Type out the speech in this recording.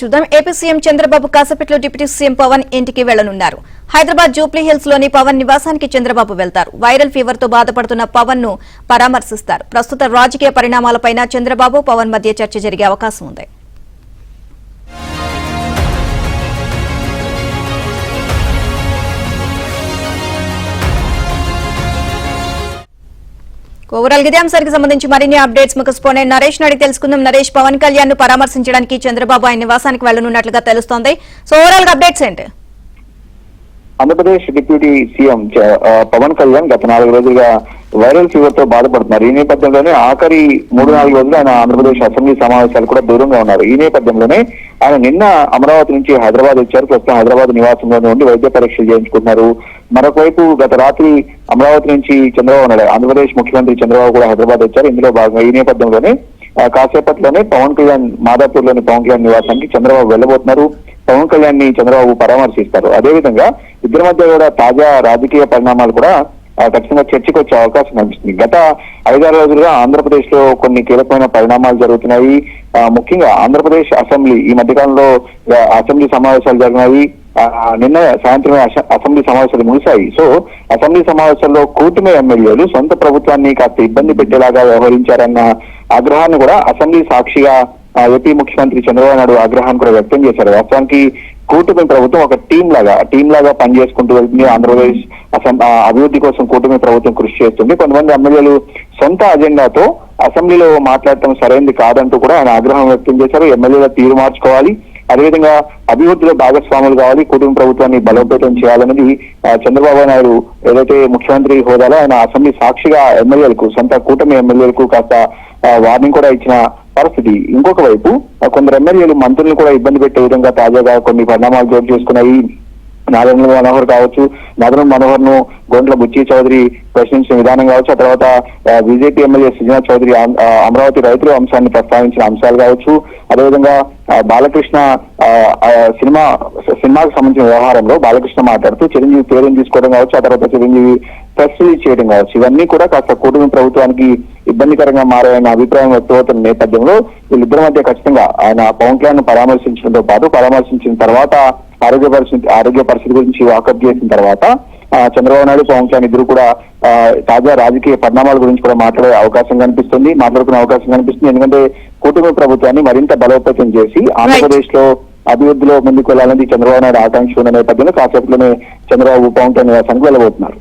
చూద్దాం. AP CM Chandrababu కాసేపట్లో deputy CM Pawan ఇంటికి వెళ్లనున్నారు. హైదరాబాద్ జూబ్లీ హిల్స్ లోని పవన్ నివాసానికి చంద్రబాబు వెళ్తారు. వైరల్ ఫీవర్ తో బాధపడుతున్న పవన్ ను పరామర్శిస్తారు. ప్రస్తుత రాజకీయ పరిణామాలపైన చంద్రబాబు పవన్ మధ్య చర్చ జరిగే అవకాశం ఉంది. ఓవరాల్ ఇదే అంశానికి సంబంధించి మరిన్ని అప్డేట్స్ ముఖస్పోనే నరేష్ అడిగి తెలుసుకుందాం. నరేష్, పవన్ కళ్యాణ్ ను పరామర్శించడానికి చంద్రబాబు ఆయన నివాసానికి వెళ్లనున్నట్లుగా తెలుస్తోంది. సో ఓవరాల్ అప్డేట్స్ ఏంటి? ఆంధ్రప్రదేశ్ డిప్యూటీ సీఎం పవన్ కళ్యాణ్ గత 4 రోజులుగా వైరల్ ఫీవర్ తో బాధపడుతున్నారు. ఈ నేపథ్యంలోనే ఆఖరి 3-4 రోజులు ఆయన ఆంధ్రప్రదేశ్ అసెంబ్లీ సమావేశాలు కూడా దూరంగా ఉన్నారు. ఈ నేపథ్యంలోనే ఆయన నిన్న అమరావతి నుంచి హైదరాబాద్ వచ్చారు. ప్రస్తుతం హైదరాబాద్ నివాసంలోనే ఉండి వైద్య పరీక్షలు చేయించుకుంటున్నారు. మరొక వైపు గత రాత్రి అమరావతి నుంచి చంద్రబాబు నాయుడు, ఆంధ్రప్రదేశ్ ముఖ్యమంత్రి చంద్రబాబు కూడా హైదరాబాద్ వచ్చారు. ఇందులో భాగంగా ఈ నేపథ్యంలోనే కాసేపట్లోనే పవన్ కళ్యాణ్ మాదాపూర్ లోని పవన్ కళ్యాణ్ నివాసానికి చంద్రబాబు వెళ్లబోతున్నారు. పవన్ కళ్యాణ్ ని చంద్రబాబు పరామర్శిస్తారు. అదేవిధంగా ఇద్దరి మధ్య కూడా తాజా రాజకీయ పరిణామాలు కూడా ఖచ్చితంగా చర్చకు వచ్చే అవకాశం కనిపిస్తుంది. గత 5-6 రోజులుగా ఆంధ్రప్రదేశ్ లో కొన్ని కీలకమైన పరిణామాలు జరుగుతున్నాయి. ముఖ్యంగా ఆంధ్రప్రదేశ్ అసెంబ్లీ ఈ మధ్యకాలంలో అసెంబ్లీ సమావేశాలు జరిగినాయి. నిన్న సాయంత్రమే అసెంబ్లీ సమావేశాలు ముగిశాయి. సో అసెంబ్లీ సమావేశాల్లో కూటమి ఎమ్మెల్యేలు సొంత ప్రభుత్వాన్ని కాస్త ఇబ్బంది పెట్టేలాగా వ్యవహరించారన్న ఆగ్రహాన్ని కూడా అసెంబ్లీ సాక్షిగా ఏపీ ముఖ్యమంత్రి చంద్రబాబు నాయుడు ఆగ్రహాన్ని కూడా వ్యక్తం చేశారు. వాస్తవానికి కూటమి ప్రభుత్వం ఒక టీం లాగా పనిచేసుకుంటూ వెళ్తుంది. ఆంధ్రప్రదేశ్ అభివృద్ధి కోసం కూటమి ప్రభుత్వం కృషి చేస్తుంది. కొంతమంది ఎమ్మెల్యేలు సొంత అజెండాతో అసెంబ్లీలో మాట్లాడటం సరైనది కాదంటూ కూడా ఆయన ఆగ్రహం వ్యక్తం చేశారు. ఎమ్మెల్యేల తీరు మార్చుకోవాలి, అదేవిధంగా అభివృద్ధిలో భాగస్వాములు కావాలి, కూటమి ప్రభుత్వాన్ని బలోపేతం చేయాలనేది చంద్రబాబు నాయుడు ఏదైతే ముఖ్యమంత్రి హోదాలో ఆయన అసెంబ్లీ సాక్షిగా ఎమ్మెల్యేలకు, సొంత కూటమి ఎమ్మెల్యేలకు కాస్త వార్నింగ్ కూడా ఇచ్చిన పరిస్థితి. ఇంకొక వైపు కొందరు ఎమ్మెల్యేలు మంత్రులను కూడా ఇబ్బంది పెట్టే విధంగా తాజాగా కొన్ని పరిణామాలు చోటు చేసుకున్నాయి. నాదెండ్ల మనోహర్ కావచ్చు, నాదెండ్ల మనోహర్ ను గొంట్ల బుచ్చి చౌదరి ప్రశ్నించిన విధానం కావచ్చు, ఆ తర్వాత బీజేపీ ఎమ్మెల్యే సుజనా చౌదరి అమరావతి రైతుల అంశాన్ని ప్రస్తావించిన అంశాలు కావచ్చు, అదేవిధంగా బాలకృష్ణ సినిమాకు సంబంధించిన వ్యవహారంలో బాలకృష్ణ మాట్లాడుతూ చిరంజీవి పేరుని తీసుకోవడం కావచ్చు, ఆ తర్వాత చిరంజీవి ప్రెస్ రిలీజ్ చేయడం కావచ్చు, ఇవన్నీ కూడా కాస్త కూటమి ప్రభుత్వానికి ఇబ్బందికరంగా మారాయన్న అభిప్రాయం వ్యక్తమవుతున్న నేపథ్యంలో వీళ్ళిద్దరి మధ్య ఖచ్చితంగా ఆయన పవన్ కళ్యాణ్ పరామర్శించడంతో పాటు పరామర్శించిన తర్వాత ఆరోగ్య పరిస్థితి గురించి వాకప్ చేసిన తర్వాత చంద్రబాబు నాయుడు, పవన్ కళ్యాణ్ ఇద్దరు కూడా తాజా రాజకీయ పరిణామాల గురించి కూడా మాట్లాడుకునే అవకాశం కనిపిస్తుంది. ఎందుకంటే కూటమి ప్రభుత్వాన్ని మరింత బలోపేతం చేసి ఆంధ్రప్రదేశ్ లో అభివృద్ధిలో ముందుకు వెళ్లాలని చంద్రబాబు నాయుడు ఆకాంక్ష ఉన్న నేపథ్యంలో కాసేపులోనే చంద్రబాబు పవన్ కళ్యాణ్ నివాసానికి వెళ్ళబోతున్నారు.